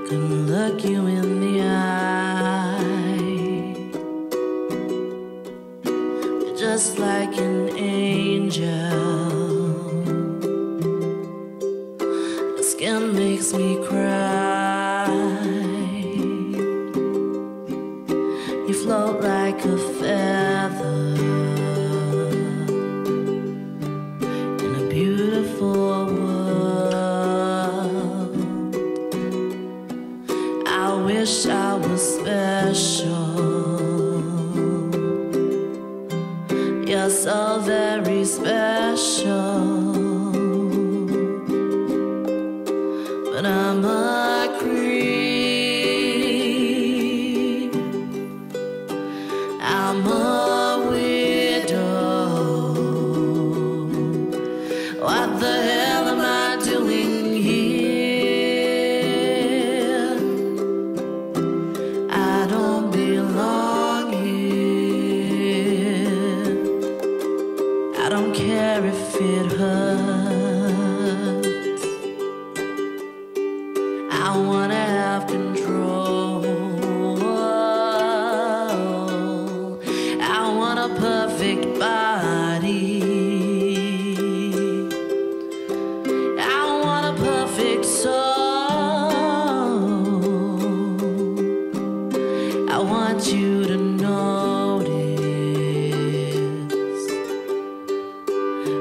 Couldn't look you in the eye. You're just like an angel. Your skin makes me cry. You float like a feather in a beautiful world. I wish I was special. You're so very special. But I'm a creep. I'm a widow. What the hell am I doing here? I don't belong here. I don't care if it hurts. I wanna have control. I want a perfect body. I want a perfect soul. I want you to notice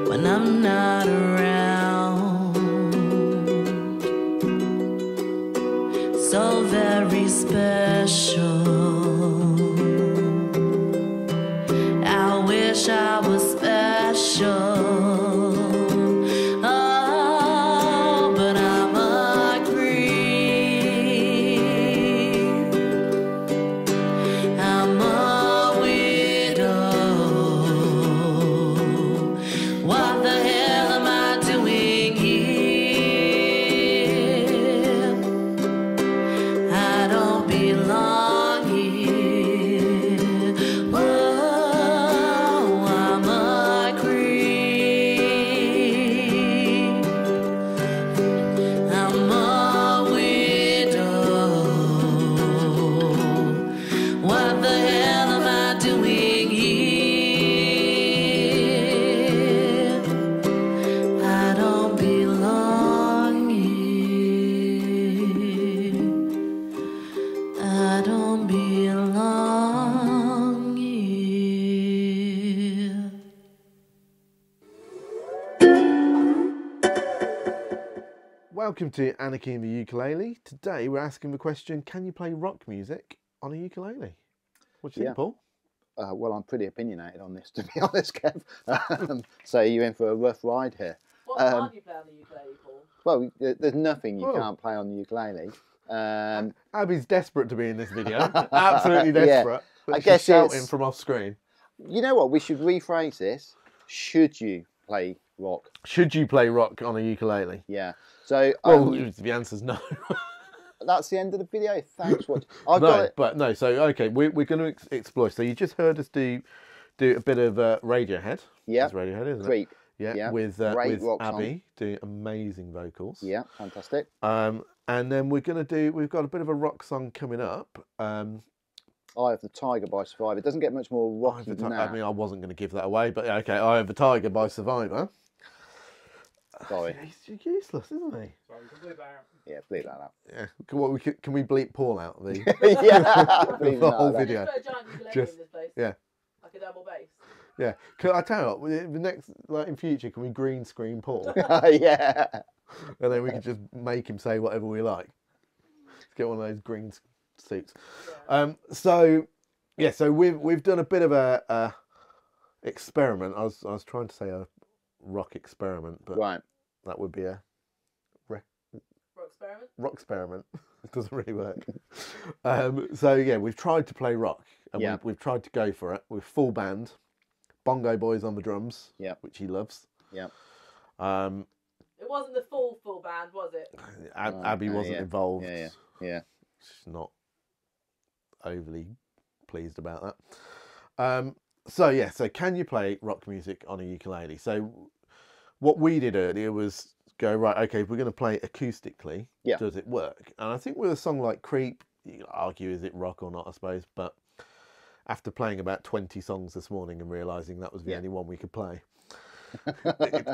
when I'm not around. So very special. I wish I was special. Oh, but I'm a creep. I'm a widow. What the hell am I doing here? I don't belong here. Oh, I'm a creep. I'm a widow. What the hell am I doing here? I don't belong here. I don't belong here. Welcome to Anarchy in the Ukulele. Today we're asking the question, can you play rock music on a ukulele? What do you think, Paul? Well, I'm pretty opinionated on this, to be honest, Kev. So you're in for a rough ride here. What can't you play on the ukulele, Paul? Well, there's nothing you Oh. can't play on the ukulele. Abbie's desperate to be in this video. Absolutely desperate. But I she's guess shouting it's- from off screen. You know what? We should rephrase this. Should you play rock? Should you play rock on a ukulele? Yeah. So Well, the answer's no. that's the end of the video. Thanks for watching. I've got No, it. but no. So okay, we're going to explore. So you just heard us do a bit of Radiohead. Yeah. It's Radiohead, isn't it? Creep. Yeah, Yeah. with Great rock song. Abbie doing amazing vocals. Yeah. Fantastic. And then we've got a bit of a rock song coming up. Eye of the Tiger by Survivor. It doesn't get much more Eye of rocky the than Ti- that. I mean, I wasn't going to give that away, but okay, Eye of the Tiger by Survivor. Sorry. He's useless, isn't he? Yeah, bleep that out. Yeah. Can we bleep Paul out of the, Yeah. bleep the that whole out. video? Just put a giant ukulele Just- in this place. yeah. Like a double bass. Yeah. Can I tell you what, the next, like in future, can we green screen Paul? Yeah. And then we can just make him say whatever we like. Let's get one of those green suits. So we've done a bit of a experiment. I was trying to say a rock experiment, but Right. that would be a Rock experiment? rock experiment. It doesn't really work. So yeah, we've tried to play rock, and Yeah. we've tried to go for it with full band, bongo boys on the drums, Yeah. which he loves. Yeah. It wasn't the full band, was it? Abbie wasn't yeah. involved. Yeah. She's not overly pleased about that. So can you play rock music on a ukulele? So what we did earlier was go, right, okay, if we're going to play it acoustically, Yeah. does it work? And I think with a song like Creep, you can argue, is it rock or not, I suppose, but after playing about 20 songs this morning and realising that was the only one we could play,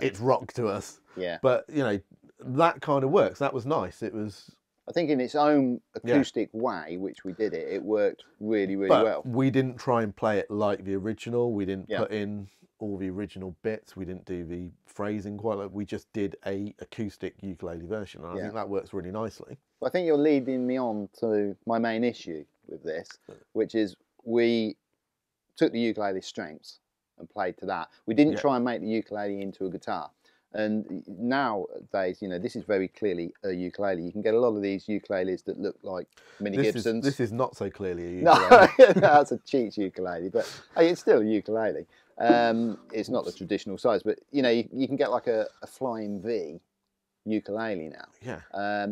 it's rock to us. Yeah. But, you know, that kind of works. That was nice. It was... I think in its own acoustic way, which we did it, it worked really, really well. We didn't try and play it like the original. We didn't put in all the original bits. We didn't do the phrasing quite like. We just did a acoustic ukulele version. And I think that works really nicely. Well, I think you're leading me on to my main issue with this, which is we took the ukulele strengths and played to that. We didn't try and make the ukulele into a guitar. And nowadays, you know, this is very clearly a ukulele. You can get a lot of these ukuleles that look like mini Gibsons. This is not so clearly a ukulele. No, that's a cheap ukulele, but hey, it's still a ukulele. It's not the traditional size, but you know, you can get like a Flying V ukulele now. Yeah.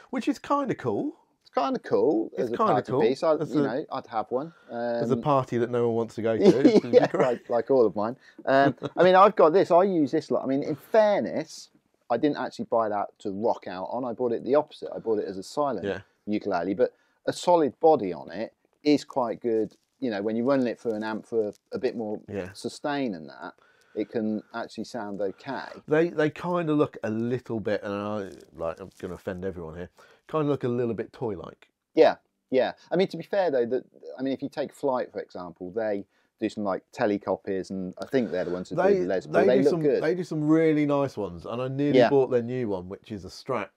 Which is kind of cool. It's kind of cool. It's as a kind of party cool. piece. I'd have one. As a party that no one wants to go to. Yeah, like all of mine. I mean, I've got this. I use this lot. I mean, in fairness, I didn't actually buy that to rock out on. I bought it the opposite. I bought it as a silent ukulele, but a solid body on it is quite good. You know, when you're running it for an amp for a bit more sustain and that, it can actually sound okay. They kind of look a little bit, and I'm going to offend everyone here, kind of look a little bit toy-like. Yeah, yeah. I mean, to be fair though, if you take Flight for example, they do some like telecopies, and I think they're the ones that do the Les Paul. They look good. They do some really nice ones, and I nearly bought their new one, which is a Strat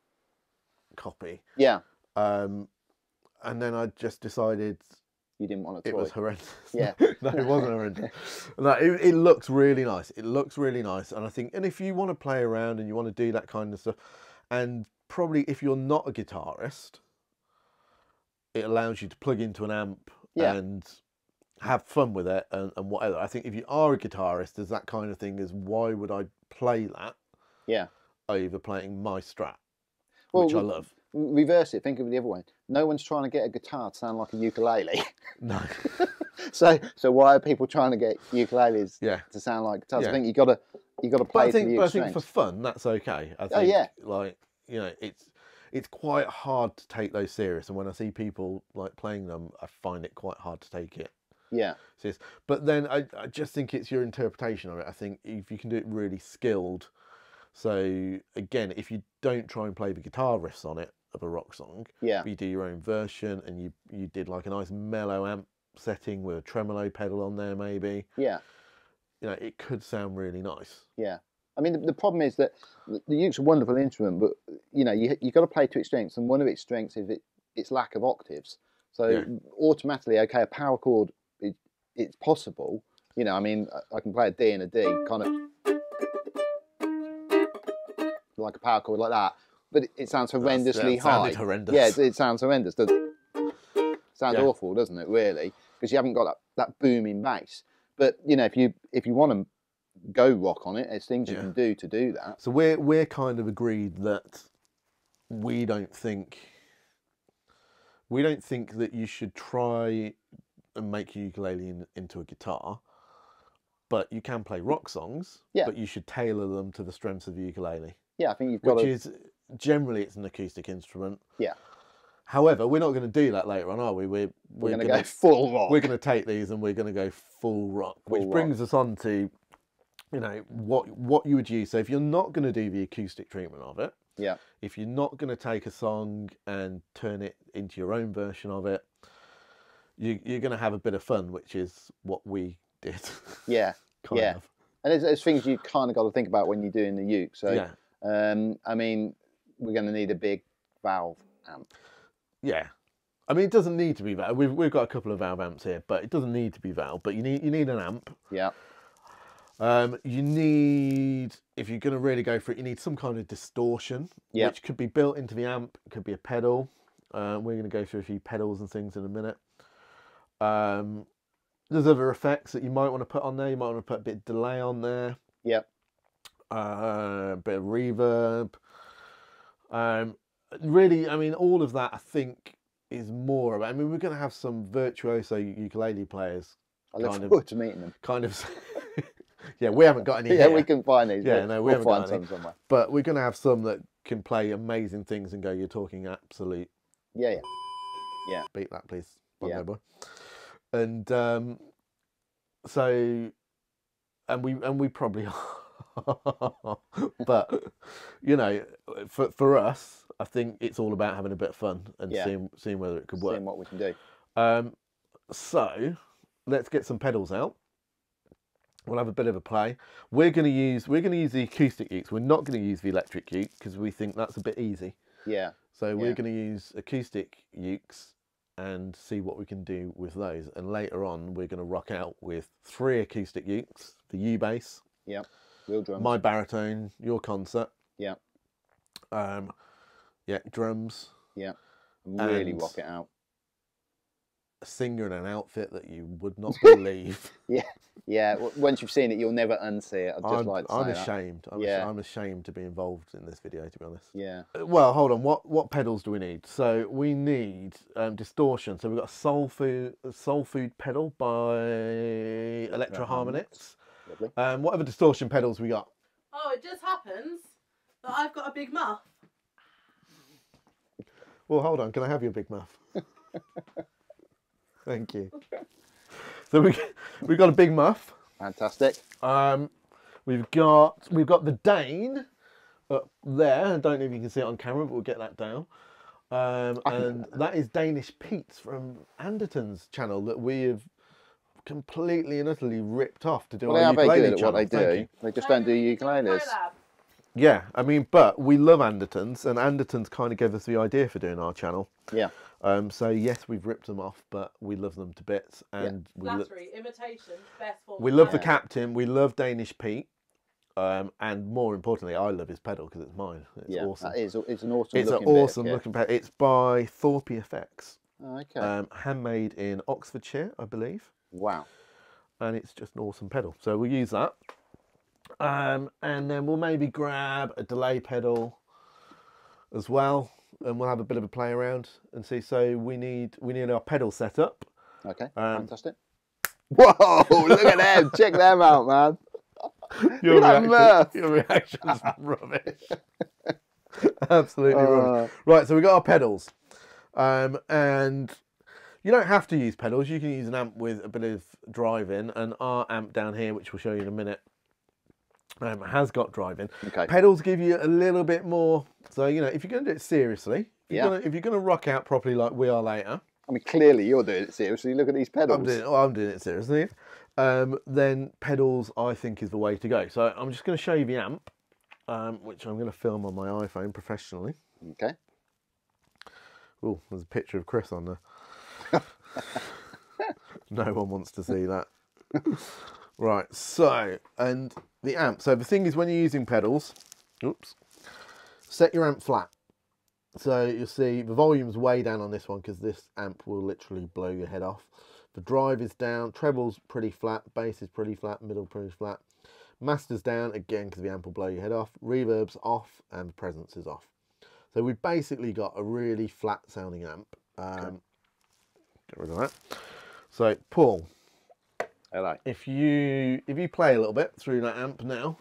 copy. Yeah. And then I just decided you didn't want a toy. It was horrendous. Yeah. No, it wasn't horrendous. No, it looks really nice. It looks really nice, and I think, and if you want to play around and you want to do that kind of stuff, and probably if you're not a guitarist, it allows you to plug into an amp and have fun with it and whatever. I think if you are a guitarist, there's that kind of thing as why would I play that over playing my Strat, which I love. Reverse it, think of it the other way. No one's trying to get a guitar to sound like a ukulele. No. So why are people trying to get ukuleles to sound like guitars? Yeah. I think you got to play to the But I think for fun, that's okay. I think, like, you know, it's quite hard to take those serious, and when I see people like playing them, I find it quite hard to take it serious. But then I just think it's your interpretation of it. I think if you can do it really skilled, so again, if you don't try and play the guitar riffs on it of a rock song, but you do your own version, and you did like a nice mellow amp setting with a tremolo pedal on there, maybe. Yeah. You know, it could sound really nice. Yeah. I mean, the problem is that the uke's a wonderful instrument, but you know, you got to play to its strengths, and one of its strengths is its lack of octaves. So automatically, okay, a power chord, it's possible. You know, I mean, I can play a D and a D, kind of like a power chord like that, but it sounds horrendously high. Horrendous. Yeah, it sounds horrendous. Sounds awful, doesn't it? Really, because you haven't got that booming bass. But you know, if you want to go rock on it, there's things you can do to do that. So we're kind of agreed that we don't think that you should try and make your ukulele into a guitar, but you can play rock songs. But you should tailor them to the strengths of the ukulele. Yeah, I think you've got. Which is generally it's an acoustic instrument. Yeah. However, we're not going to do that later on, are we? We're going to go full rock. We're going to take these and we're going to go full rock, which brings us on to, you know, what you would use. So if you're not going to do the acoustic treatment of it, if you're not going to take a song and turn it into your own version of it, you're going to have a bit of fun, which is what we did. Yeah, kind of. And there's things you kind of got to think about when you're doing the uke. So, I mean, we're going to need a big valve amp. Yeah, I mean, it doesn't need to be valve. We've got a couple of valve amps here, but it doesn't need to be valve. But you need an amp. Yeah. You need, if you're going to really go for it, you need some kind of distortion, which could be built into the amp. It could be a pedal. We're going to go through a few pedals and things in a minute. There's other effects that you might want to put on there. You might want to put a bit of delay on there. Yep. A bit of reverb. Really, I mean, all of that I think is more about. I mean, we're going to have some virtuoso ukulele players. I look forward to meeting them. Kind of Yeah, we haven't got any Yeah, here. we can find these. Yeah, no, we we'll haven't find got some any. somewhere. But we're going to have some that can play amazing things and go, you're talking absolute. Yeah. Beat that, please. Bongo Yeah. boy. And so, and we probably are. But, you know, for us, I think it's all about having a bit of fun and seeing whether it could work. Seeing what we can do. So let's get some pedals out. We'll have a bit of a play. We're going to use the acoustic ukes. We're not going to use the electric uke because we think that's a bit easy. Yeah. So we're going to use acoustic ukes and see what we can do with those. And later on, we're going to rock out with 3 acoustic ukes, the U bass, yeah, wheel drums, my baritone, your concert, yeah, drums, yeah, really rock it out. A singer in an outfit that you would not believe. Yeah. Once you've seen it, you'll never unsee it. I'm ashamed. I'm ashamed to be involved in this video, to be honest. Yeah. Well, hold on. What pedals do we need? So we need distortion. So we've got a soul food pedal by Electro Harmonix. Lovely. What other distortion pedals we got? Oh, it just happens that I've got a big muff. Well, hold on. Can I have your big muff? Thank you. So we've got a big muff. Fantastic. We've got the Dane up there. I don't know if you can see it on camera, but we'll get that down. And that is Danish Pete's from Anderton's channel that we have completely and utterly ripped off to do our ukulele channel. They are very good at channel. what they do. They just don't do ukuleles. Yeah, I mean, but we love Anderton's, and Anderton's kind of gave us the idea for doing our channel. Yeah. So yes, we've ripped them off, but we love them to bits, and Flattery, imitation, best form. we love the captain. We love Danish Pete, and more importantly, I love his pedal because it's mine. It's awesome. It's an awesome. It's an awesome looking pedal. It's by Thorpe Effects. Oh, okay. Handmade in Oxfordshire, I believe. Wow. And it's just an awesome pedal. So we'll use that. And then we'll maybe grab a delay pedal as well, and we'll have a bit of a play around and see. So we need our pedal set up. Okay, fantastic. Whoa, look at them. Check them out, man. Your reaction's rubbish. Absolutely rubbish. Right, so we got our pedals. And you don't have to use pedals. You can use an amp with a bit of drive in, and our amp down here, which we'll show you in a minute, has got drive in. Okay. Pedals give you a little bit more. So, you know, if you're going to do it seriously, if you're going to rock out properly like we are later. I mean, clearly you're doing it seriously. Look at these pedals. I'm doing it seriously. Then pedals, I think, is the way to go. So I'm just going to show you the amp, which I'm going to film on my iPhone professionally. Okay. Oh, there's a picture of Chris on there. No one wants to see that. Right, so, and the amp. So the thing is, when you're using pedals, set your amp flat. So you'll see the volume's way down on this one because this amp will literally blow your head off. The drive is down, treble's pretty flat, bass is pretty flat, middle pretty flat. Master's down, again, because the amp will blow your head off. Reverb's off, and the presence is off. So we've basically got a really flat sounding amp. Get rid of that. So, Paul. Hello. If you play a little bit through that amp now.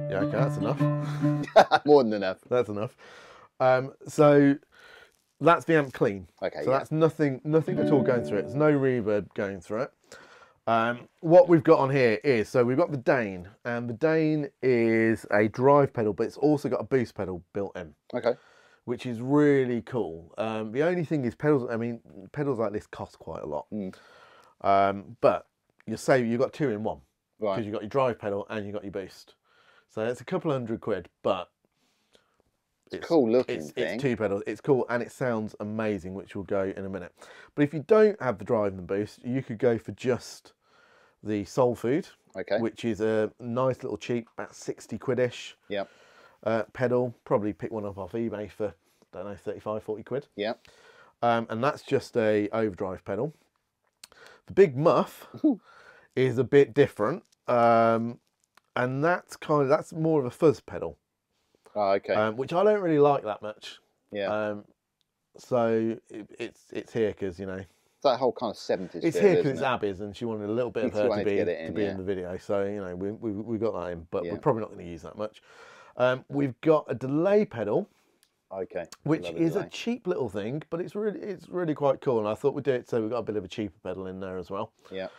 Yeah, okay, that's enough. More than enough. That's enough. So that's the amp clean. Okay. So that's nothing at all going through it. There's no reverb going through it. What we've got on here is, so we've got the Dane, and the Dane is a drive pedal, but it's also got a boost pedal built in. Okay. Which is really cool. The only thing is pedals like this cost quite a lot. But you've got 2 in 1. Right. Because you've got your drive pedal and you've got your boost. So it's a couple £100, but it's cool looking thing. It's 2 pedals. It's cool and it sounds amazing, which we'll go in a minute. But if you don't have the drive and the boost, you could go for just the Soul Food, which is a nice little cheap, about 60 quid-ish pedal. Probably pick one up off eBay for, I don't know, 35, 40 quid. Yeah. And that's just a overdrive pedal. The Big Muff is a bit different, and that's more of a fuzz pedal. Oh, okay. Which I don't really like that much. Yeah. So it's here because, you know, It's that whole kind of 70s. it's feel, here because isn't it's it? Abbie's, and she wanted a little bit of She her wanted to to be get it in, in the video. So, you know, we got that in, but Yeah. we're probably not going to use that much. We've got a delay pedal. Okay. Which is a cheap little thing, but it's really quite cool. And I thought we'd do it so we've got a bit of a cheaper pedal in there as well. Yeah.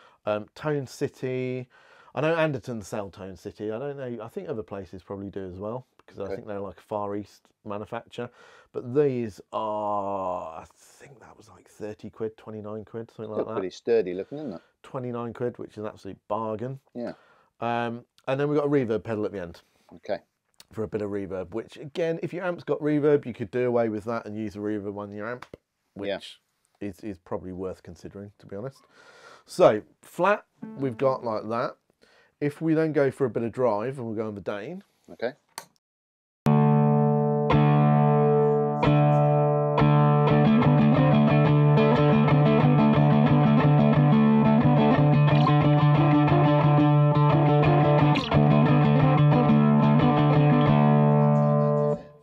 Tone City. I know Anderton sell Tone City. I don't know. I think other places probably do as well, because I think they're like a Far East manufacturer. But these are, I think that was like 30 quid, 29 quid, something like that. Pretty sturdy looking, isn't it? 29 quid, which is an absolute bargain. Yeah. And then we've got a reverb pedal at the end. Okay. For a bit of reverb, which again, if your amp's got reverb, you could do away with that and use a reverb on your amp, which is probably worth considering, to be honest. So flat, we've got like that. If we then go for a bit of drive, and we'll go on the Dane. Okay.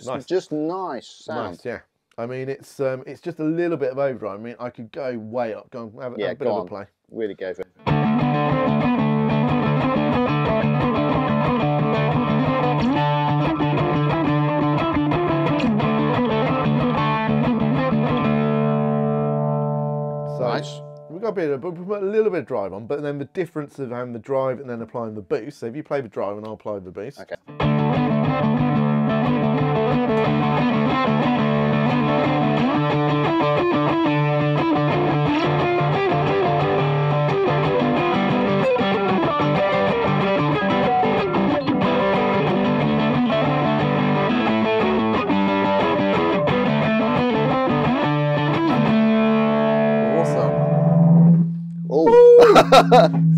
Nice. Just nice sound. Nice, yeah. I mean, it's just a little bit of overdrive. I mean, I could go way up. Go and have a bit of a play. Really go for it. So Nice. we've got we put a little bit of drive on, but then the difference of having the drive and then applying the boost. So if you play the drive and I'll apply the boost. Okay.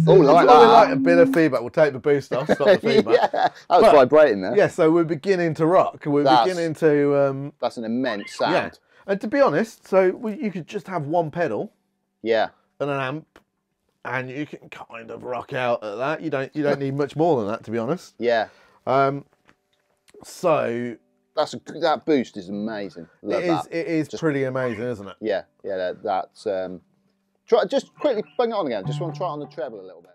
Oh, like that. We like a bit of feedback. We'll take the boost off, stop the feedback. Yeah, that was vibrating there. Yeah, so we're beginning to rock. We're beginning to... that's an immense sound. Yeah. And to be honest, so you could just have one pedal. Yeah. And an amp, and you can kind of rock out at that. You don't need much more than that, to be honest. Yeah. So... that boost is amazing. Love it is pretty amazing, isn't it? Yeah, yeah, that's... Try, just quickly bring it on again. Just want to try it on the treble a little bit.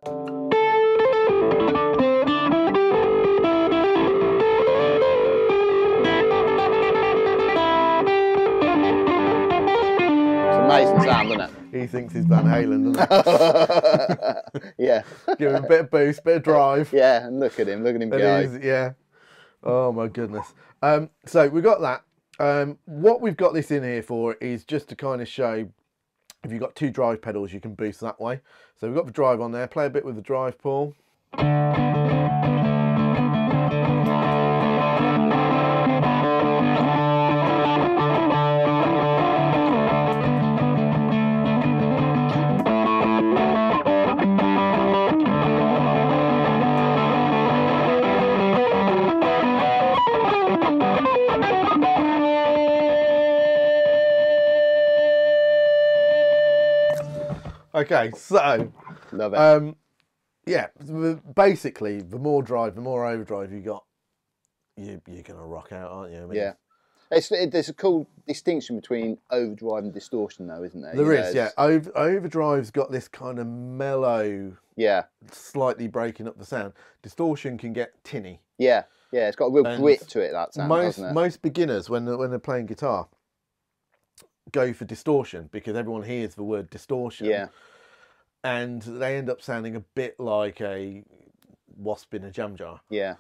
It's an amazing sound, isn't it? He thinks he's Van Halen, doesn't he? Yeah. Give him a bit of boost, bit of drive. Yeah, and look at him go. Yeah. Oh my goodness. So we've got that. What we've got this in here for is just to kind of show, if you've got two drive pedals, you can boost that way. So we've got the drive on there. Play a bit with the drive, Paul. Okay, so love it. Yeah, basically, the more drive, the more overdrive you got, you're gonna rock out, aren't you? I mean, yeah, there's a cool distinction between overdrive and distortion, though, isn't there? There is, yeah. Overdrive's got this kind of mellow, slightly breaking up the sound. Distortion can get tinny. Yeah, yeah, it's got a real grit to it. That sound, doesn't it? Most beginners, when they're playing guitar, go for distortion because everyone hears the word distortion. Yeah. And they end up sounding a bit like a wasp in a jam jar. Yeah.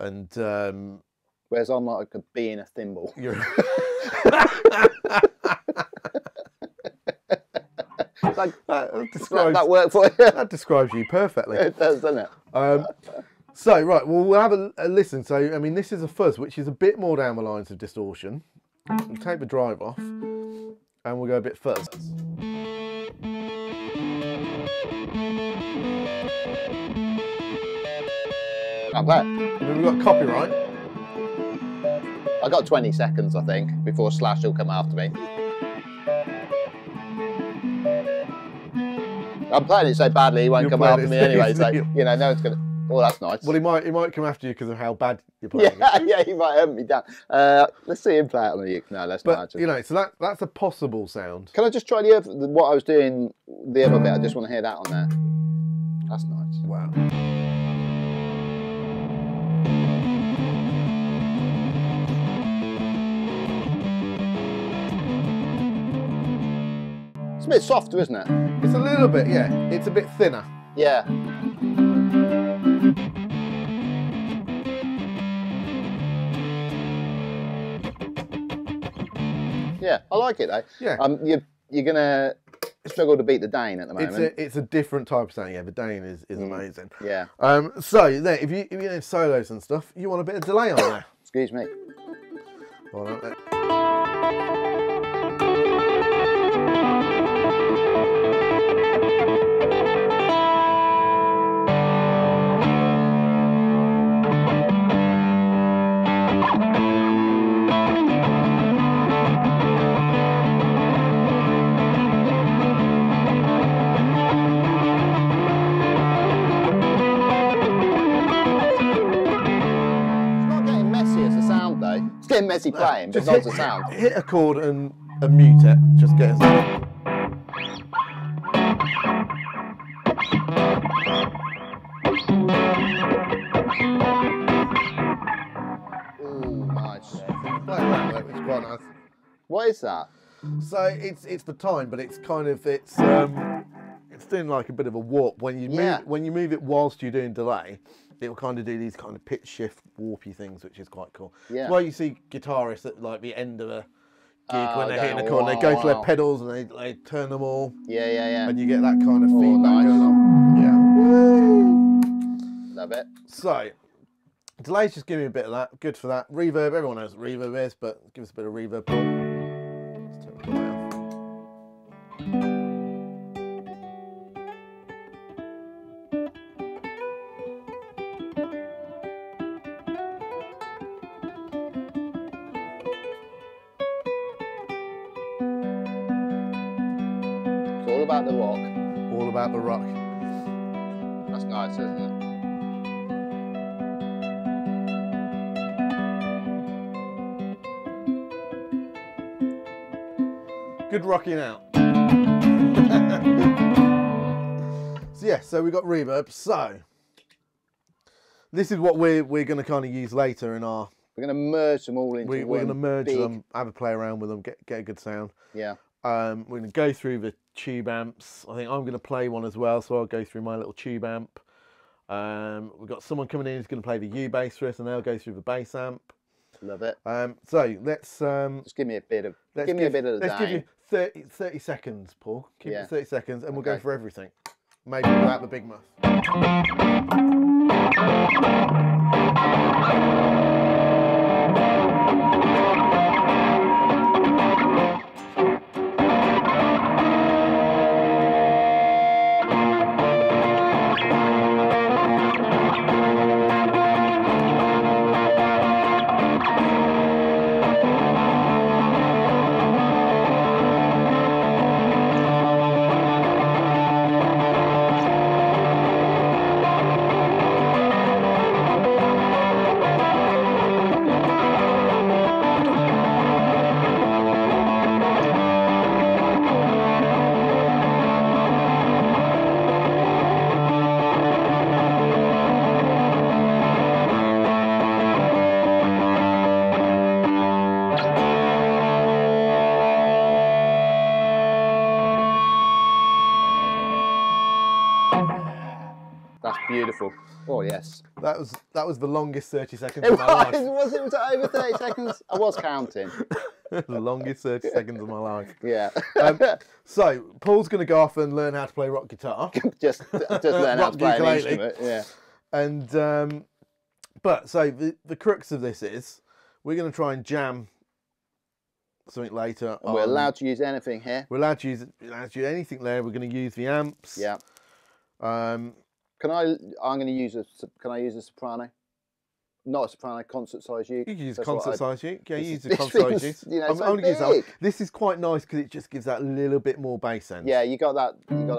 And whereas I'm like a bee in a thimble. You're... like, that worked for you. That describes you perfectly. It does, doesn't it? So right, well, we'll have a listen. So I mean, this is a fuzz, which is a bit more down the lines of distortion. We'll take the drive off, and we'll go a bit fuzz. Can't play it. And then we've got copyright. I got 20 seconds, I think, before Slash will come after me. I'm playing it so badly he won't come after me anyway, so, you know, no one's going to... Oh, that's nice. Well, he might come after you because of how bad you're playing. Yeah, yeah, he might hunt me down. Let's see him play it on the ukulele. No, let's not actually. You know, so that's a possible sound. Can I just try what I was doing the other bit? I just want to hear that on there. That's nice. Wow. It's a bit softer, isn't it? It's a little bit, yeah. It's a bit thinner. Yeah. Yeah, I like it though. Yeah. You're gonna struggle to beat the Dane at the moment. It's a different type of sound. Yeah, the Dane is amazing. Yeah. So then, if you need solos and stuff, you want a bit of delay on there. Excuse me. Hold on. Getting messy playing, but not the sound. Hit a chord and mute it. Just get it. Ooh, nice. It's quite nice. What is that? So it's the time, but it's kind of it's doing like a bit of a warp when you move it whilst you're doing delay. It will kind of do these kind of pitch shift warpy things, which is quite cool. Yeah. It's why you see guitarists at like the end of a gig when they're hitting a chord, and they go for their pedals and they turn them all. Yeah, yeah, yeah. And you get that kind of feedback going on. Yeah. Love it. So, delays just give me a bit of that. Good for that. Reverb, everyone knows what reverb is, but give us a bit of reverb. Let's turn the delay off. All about the rock. All about the rock. That's nice, isn't it? Good rocking out. So yeah, so we got reverb. So this is what we're going to kind of use later in our. We're going to merge them all into one. We're going to merge them, have a play around with them, get a good sound. Yeah. We're going to go through the tube amps. I think I'm going to play one as well, so I'll go through my little tube amp. We've got someone coming in who's going to play the U bass for us, and they'll go through the bass amp. Love it. So let's just give me a bit of the let's give you 30 seconds, Paul. Keep it 30 seconds, and we'll go for everything. Maybe without the big muff. Beautiful. Oh yes. That was the longest 30 seconds of my life. Was it over 30 seconds? I was counting. The longest 30 seconds of my life. Yeah. So Paul's going to go off and learn how to play rock guitar. just learn how to play an instrument. Yeah. And but so the crux of this is we're going to try and jam something later. And we're allowed to use anything here. We're allowed to use anything there. We're going to use the amps. Yeah. Can I use a soprano? Not a soprano, concert-sized uke. You can use That's concert-sized uke. Yeah, you use a this concert-sized thing's, uke. you know, I'm so only gonna use that big. one. This is quite nice because it just gives that little bit more bass end. Yeah, you got that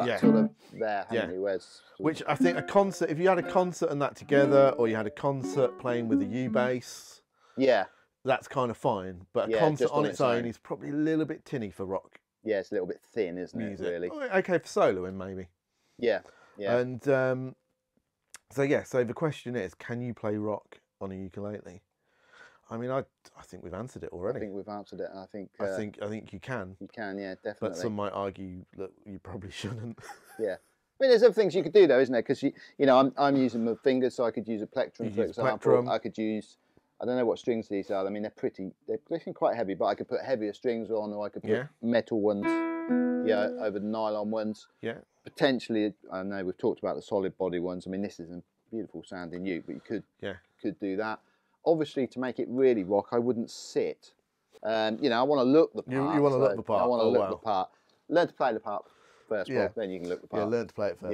Yeah. sort of there, haven't Yeah. you? Where's Which I think a concert, if you had a concert and that together, or you had a concert playing with a U bass, yeah, that's kind of fine. But a Yeah, concert just on its own is probably a little bit tinny for rock yeah, it's a little bit thin, isn't music. it? Really? Oh, okay for soloing maybe. Yeah, yeah. And so the question is, can you play rock on a ukulele? I mean, I think we've answered it already. I think we've answered it. I think I think you can. you can, yeah, definitely. But some might argue that you probably shouldn't. Yeah. I mean, there's other things you could do though, isn't there? Because you know, I'm using my fingers, so I could use a plectrum, You for use example. plectrum. I could use, I don't know what strings these are. I mean, they're quite heavy, but I could put heavier strings on, or I could put metal ones, over the nylon ones. Yeah. Potentially, I know we've talked about the solid body ones. I mean, this is a beautiful sounding uke, but you could do that. Obviously, to make it really rock, I wouldn't sit. You know, I want to look the part. You want to look the part. I want to look the part. Learn to play the part first, Yeah. Bob, then you can look the part. Yeah, learn to play it first.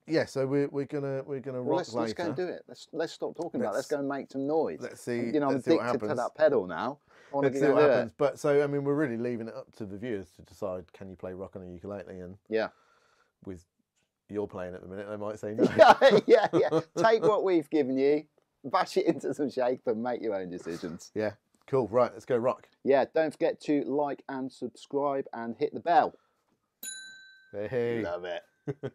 Yeah. So we're gonna rock Let's later. go and do it. Let's stop talking about it. Let's go and make some noise. Let's see. You know, I'm let's see what addicted to happens. that pedal now. I want Let's to see go what and do happens. it. But so I mean, we're really leaving it up to the viewers to decide: can you play rock on a ukulele? And Yeah. with you're playing at the minute, they might say no. yeah. Take what we've given you, bash it into some shape, and make your own decisions. Yeah. Cool. Right. Let's go rock. Yeah. Don't forget to like and subscribe and hit the bell. Hey. Love it.